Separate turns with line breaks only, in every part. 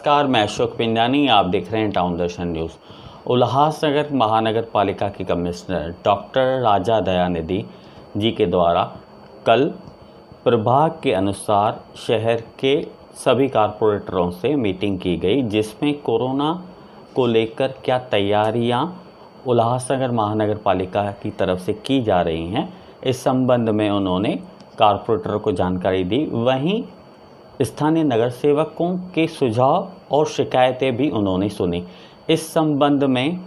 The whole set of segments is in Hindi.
नमस्कार, मैं अशोक पिंजानी। आप देख रहे हैं टाउन दर्शन न्यूज़। उल्लासनगर महानगर पालिका की कमिश्नर डॉक्टर राजा दयानिधि जी के द्वारा कल प्रभाग के अनुसार शहर के सभी कारपोरेटरों से मीटिंग की गई, जिसमें कोरोना को लेकर क्या तैयारियां उल्लासनगर महानगर पालिका की तरफ से की जा रही हैं, इस संबंध में उन्होंने कारपोरेटरों को जानकारी दी। वहीं स्थानीय नगर सेवकों के सुझाव और शिकायतें भी उन्होंने सुनी। इस संबंध में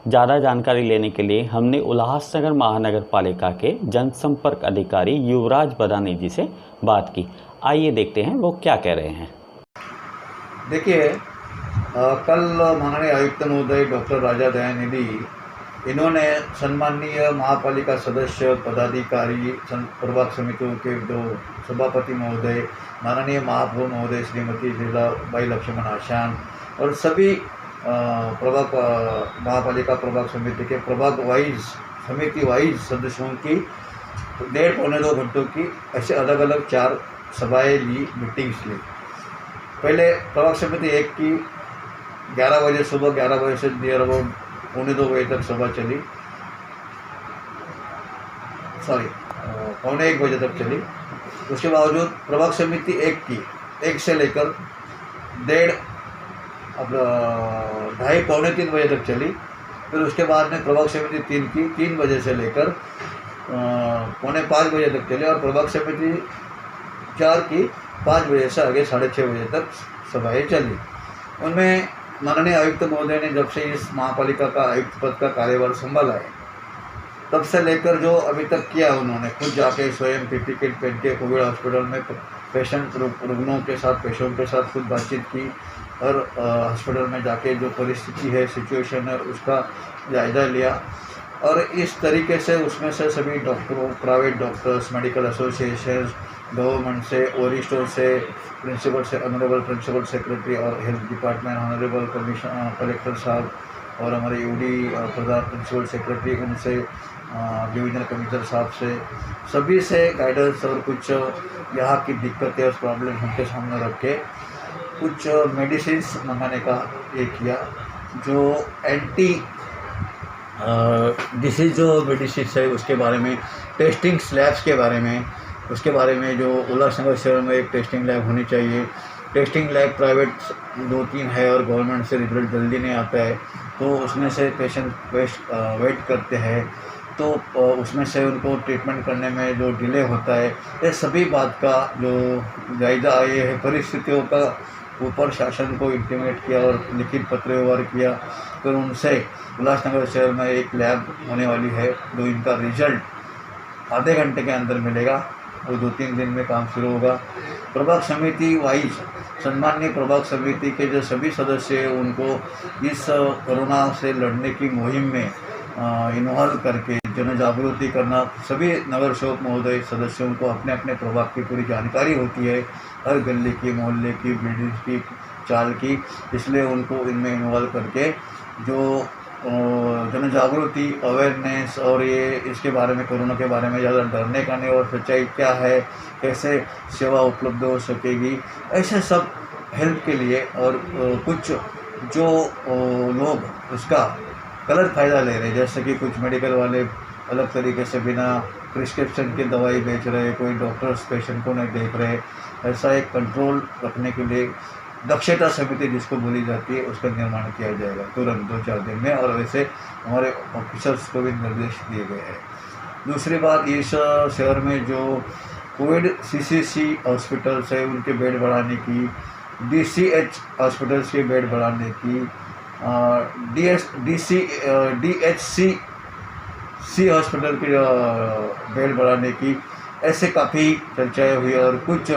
ज़्यादा जानकारी लेने के लिए हमने उल्लासनगर महानगर पालिका के जनसंपर्क अधिकारी युवराज बदानी जी से बात की। आइए देखते हैं वो क्या कह रहे हैं।
देखिए, कल माननीय आयुक्त महोदय डॉक्टर राजा दयानिधि इन्होंने सम्माननीय महापालिका सदस्य पदाधिकारी प्रभाग समितियों के दो सभापति महोदय, माननीय महापौर महोदय श्रीमती लीलाबाई लक्ष्मण आशान और सभी प्रभाग महापालिका प्रभाग समिति के प्रभाग वाइज समिति वाइज सदस्यों की 1.5-2 घंटों की ऐसे अलग अलग 4 सभाएँ ली, मीटिंग्स ली। पहले प्रभाग समिति 1 की 11 बजे सुबह 11 बजे से नियर अबाउट 1:45 बजे तक सभा चली, पौने 1 बजे तक चली। उसके बावजूद प्रभाग समिति 1 की 1 से लेकर 2:30 बजे तक चली। फिर उसके बाद में प्रभाग समिति 3 की 3 बजे से लेकर पौने 5 बजे तक चली और प्रभाग समिति 4 की 5 बजे से आगे 6:30 बजे तक सभाएँ चली। उनमें माननीय आयुक्त महोदय ने जब से इस महापालिका का आयुक्त पद का कार्यभार संभाला है, तब से लेकर जो अभी तक किया, उन्होंने खुद जाके स्वयं पीपी किट पहन के कोविड हॉस्पिटल में रुग्णों के साथ, पेशेंट के साथ खुद बातचीत की और हॉस्पिटल में जाके जो परिस्थिति है, सिचुएशन है, उसका जायज़ा लिया। और इस तरीके से उसमें से सभी डॉक्टरों, private doctors, medical association, government से, वरिष्ठों से, प्रिंसिपल से, ऑनरेबल प्रिंसिपल सेक्रेटरी और हेल्थ डिपार्टमेंट, ऑनरेबल कलेक्टर साहब और हमारे यूडी प्रधान प्रिंसिपल सेक्रेटरी, उनसे डिवीजनल कमिश्नर साहब से, सभी से गाइडेंस और कुछ यहाँ की दिक्कतें और प्रॉब्लम उनके सामने रख के कुछ मेडिसिन मंगाने का ये किया। जो एंटी डिसीज जो मेडिसिन है उसके बारे में, टेस्टिंग स्लैब्स के बारे में, उसके बारे में जो उल्लासनगर शहर में एक टेस्टिंग लैब होनी चाहिए। टेस्टिंग लैब प्राइवेट 2-3 है और गवर्नमेंट से रिजल्ट जल्दी नहीं आता है, तो उसमें से पेशेंट वेट करते हैं, तो उसमें से उनको ट्रीटमेंट करने में जो डिले होता है, ये सभी बात का जो जायज़ा ये है, परिस्थितियों का ऊपर शासन को इंटीमेट किया और लिखित पत्र व्यवहार किया। फिर उनसे उल्लासनगर शहर में एक लैब होने वाली है, जो इनका रिजल्ट आधे घंटे के अंदर मिलेगा, वो 2-3 दिन में काम शुरू होगा। प्रभाग समिति वाइज सम्माननीय प्रभाग समिति के जो सभी सदस्य हैं, उनको इस कोरोना से लड़ने की मुहिम में इन्वॉल्व करके जन जागृति करना। सभी नगर सेवक महोदय सदस्यों को अपने अपने प्रभाग की पूरी जानकारी होती है, हर गली की, मोहल्ले की, बिल्डिंग की, चाल की, इसलिए उनको इनमें इन्वॉल्व करके जो जन जागृति, अवेयरनेस और ये इसके बारे में, कोरोना के बारे में ज़्यादा डरने का नहीं और सच्चाई क्या है, कैसे सेवा उपलब्ध हो सकेगी, ऐसे सब हेल्प के लिए। और कुछ जो लोग उसका गलत फ़ायदा ले रहे हैं, जैसे कि कुछ मेडिकल वाले अलग तरीके से बिना प्रिस्क्रिप्शन की दवाई बेच रहे, कोई डॉक्टर्स पेशेंट को नहीं देख रहे, ऐसा एक कंट्रोल रखने के लिए दक्षता समिति जिसको बोली जाती है, उसका निर्माण किया जाएगा तुरंत 2-4 दिन में, और वैसे हमारे ऑफिसर्स को भी निर्देश दिए गए हैं। दूसरी बात, इस शहर में जो कोविड सीसीसी हॉस्पिटल्स है, उनके बेड बढ़ाने की, डीसीएच हॉस्पिटल्स के बेड बढ़ाने की, डीएचसी हॉस्पिटल के बेड बढ़ाने की, ऐसे काफ़ी चर्चाएँ हुई। और कुछ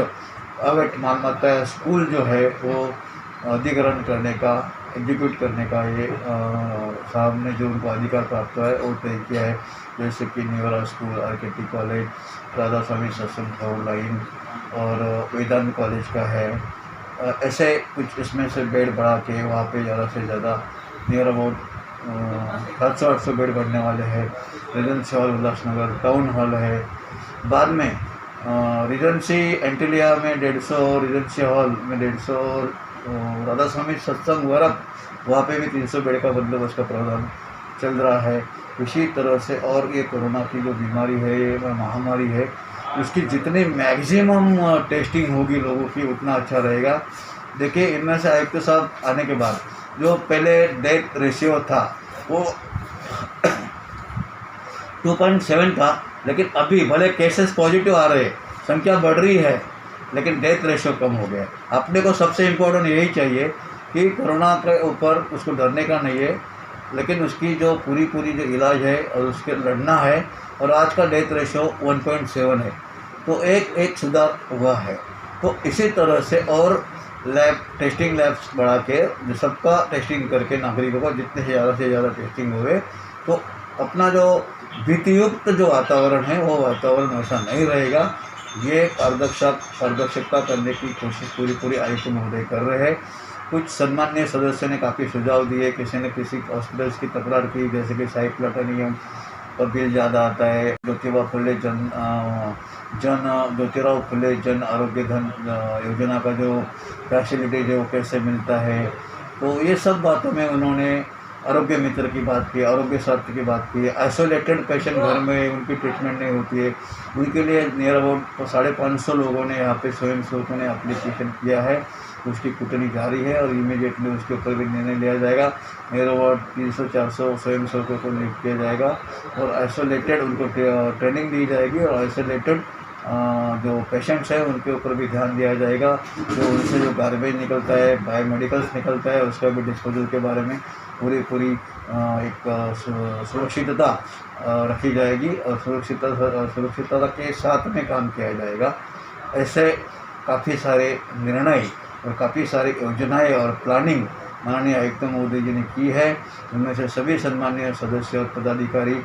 अवैध मालमत्ता स्कूल जो है वो अधिग्रहण करने का, एग्जीक्यूट करने का ये साहब ने जो उनको अधिकार प्राप्त हुआ है वो तय किया है, जैसे कि नेवरा school, RKT college, Radha Soami Satsang line और वेदांत कॉलेज का है। ऐसे कुछ इसमें से बेड बढ़ा के वहाँ पे ज़्यादा से ज़्यादा नियर अबाउट 700-800 बेड बढ़ने वाले हैं। Regency hall Ulhasnagar, town hall है। बाद में रिजेंसी एंटिलिया में 150, रेजिडेंशियल हॉल में 150 और राधा स्वामी सत्संग वगैरह वहाँ पे भी 300 बेड का बंदोबस्त का प्रावधान चल रहा है। इसी तरह से और ये कोरोना की जो बीमारी है, ये महामारी है, उसकी जितनी मैक्सिमम टेस्टिंग होगी लोगों की उतना अच्छा रहेगा। देखिए, इनमें से आयुक्त साहब आने के बाद जो पहले डेथ रेशियो था वो 2.7 था, लेकिन अभी भले केसेस पॉजिटिव आ रहे, संख्या बढ़ रही है, लेकिन डेथ रेशियो कम हो गया। अपने को सबसे इम्पोर्टेंट यही चाहिए कि कोरोना के ऊपर उसको डरने का नहीं है, लेकिन उसकी जो पूरी जो इलाज है और उसके लड़ना है। और आज का डेथ रेशियो 1.7 है, तो एक सुधार हुआ है। तो इसी तरह से और टेस्टिंग लैब्स बढ़ा के जो सबका टेस्टिंग करके नागरिकों का जितने से ज़्यादा टेस्टिंग हुए, तो अपना जो भीतियुक्त जो वातावरण है वो वातावरण वैसा नहीं रहेगा। ये पारदर्शिता करने की कोशिश पूरी आयुक्त महोदय कर रहे हैं। कुछ सम्मान्य सदस्य ने काफ़ी सुझाव दिए, किसी ने किसी हॉस्पिटल्स की तकरार की, जैसे कि साइट प्लाटनियम पर बिल ज़्यादा आता है, ज्योतिराव फुले जन आरोग्य धन योजना का जो फैसिलिटीज है वो कैसे मिलता है। तो ये सब बातों में उन्होंने आरोग्य मित्र की बात की, आरोग्य साथी की बात की। आइसोलेटेड पेशेंट घर में उनकी ट्रीटमेंट नहीं होती है, उनके लिए नियर अबाउट 550 लोगों ने यहाँ पे स्वयं सेवकों ने एप्लीकेशन किया है, उसकी कुटनी जारी है और इमीडिएटली उसके ऊपर भी निर्णय लिया जाएगा। नियर अबाउट 300-400 स्वयं सेवकों को नियुक्त किया जाएगा और आइसोलेटेड उनको ट्रेनिंग दी जाएगी और आइसोलेटेड जो पेशेंट्स हैं उनके ऊपर भी ध्यान दिया जाएगा। जो उनसे जो गार्बेज निकलता है, बायोमेडिकल्स निकलता है, उसका भी डिस्पोजल के बारे में पूरी एक सुरक्षितता रखी जाएगी और सुरक्षितता के साथ में काम किया जाएगा। ऐसे काफ़ी सारे निर्णय और काफ़ी सारी योजनाएं और प्लानिंग माननीय आयुक्त महोदय जी ने की है। उनमें से सभी सम्मानीय सदस्य और पदाधिकारी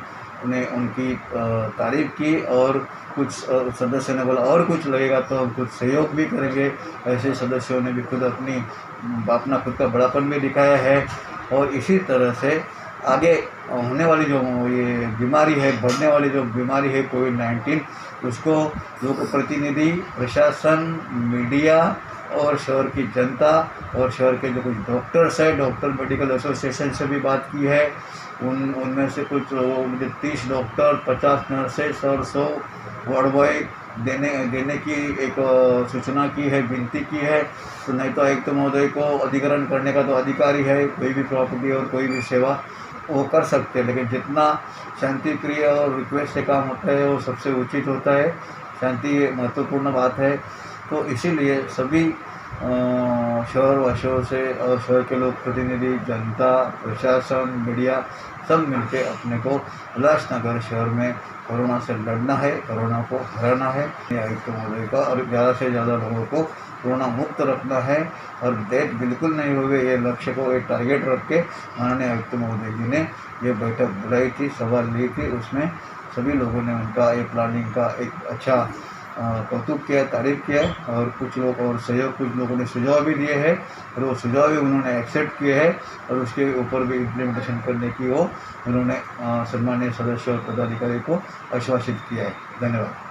ने उनकी तारीफ की और कुछ सदस्य ने बोला और कुछ लगेगा तो हम कुछ सहयोग भी करेंगे। ऐसे सदस्यों ने भी अपना खुद का बड़ापन भी दिखाया है। और इसी तरह से आगे होने वाली जो ये बीमारी है, बढ़ने वाली जो बीमारी है कोविड-19, उसको लोक प्रतिनिधि, प्रशासन, मीडिया और शहर की जनता और शहर के जो कुछ डॉक्टर्स हैं, डॉक्टर मेडिकल एसोसिएशन से भी बात की है। उनमें से कुछ 30 डॉक्टर, 50 नर्सेस और 100 वार्ड बॉय देने की एक सूचना की है, विनती की है। तो नहीं तो आयुक्त महोदय को अधिग्रहण करने का तो अधिकार ही है, कोई भी प्रॉपर्टी और कोई भी सेवा वो कर सकते हैं, लेकिन जितना शांति प्रिय और रिक्वेस्ट से काम होता है वो सबसे उचित होता है। शांति महत्वपूर्ण बात है। तो इसीलिए सभी शहरवासियों से और शहर के लोक प्रतिनिधि, जनता, प्रशासन, मीडिया सब मिलके अपने को उल्लासनगर शहर में कोरोना से लड़ना है, कोरोना को हराना है। आयुक्त महोदय का और ज़्यादा से ज़्यादा लोगों को कोरोना मुक्त रखना है और डेथ बिल्कुल नहीं हो गए, ये लक्ष्य को एक टारगेट रख के माननीय आयुक्त महोदय जी ने ये बैठक बुलाई थी, सभा ली थी। उसमें सभी लोगों ने उनका ये प्लानिंग का एक अच्छा कौतुक किया, तारीफ किया और कुछ लोगों ने सुझाव भी दिए हैं और वो सुझाव भी उन्होंने एक्सेप्ट किए हैं और उसके ऊपर भी इम्प्लीमेंटेशन करने की वो उन्होंने सम्मानीय सदस्य और पदाधिकारी को आश्वासित किया है। धन्यवाद।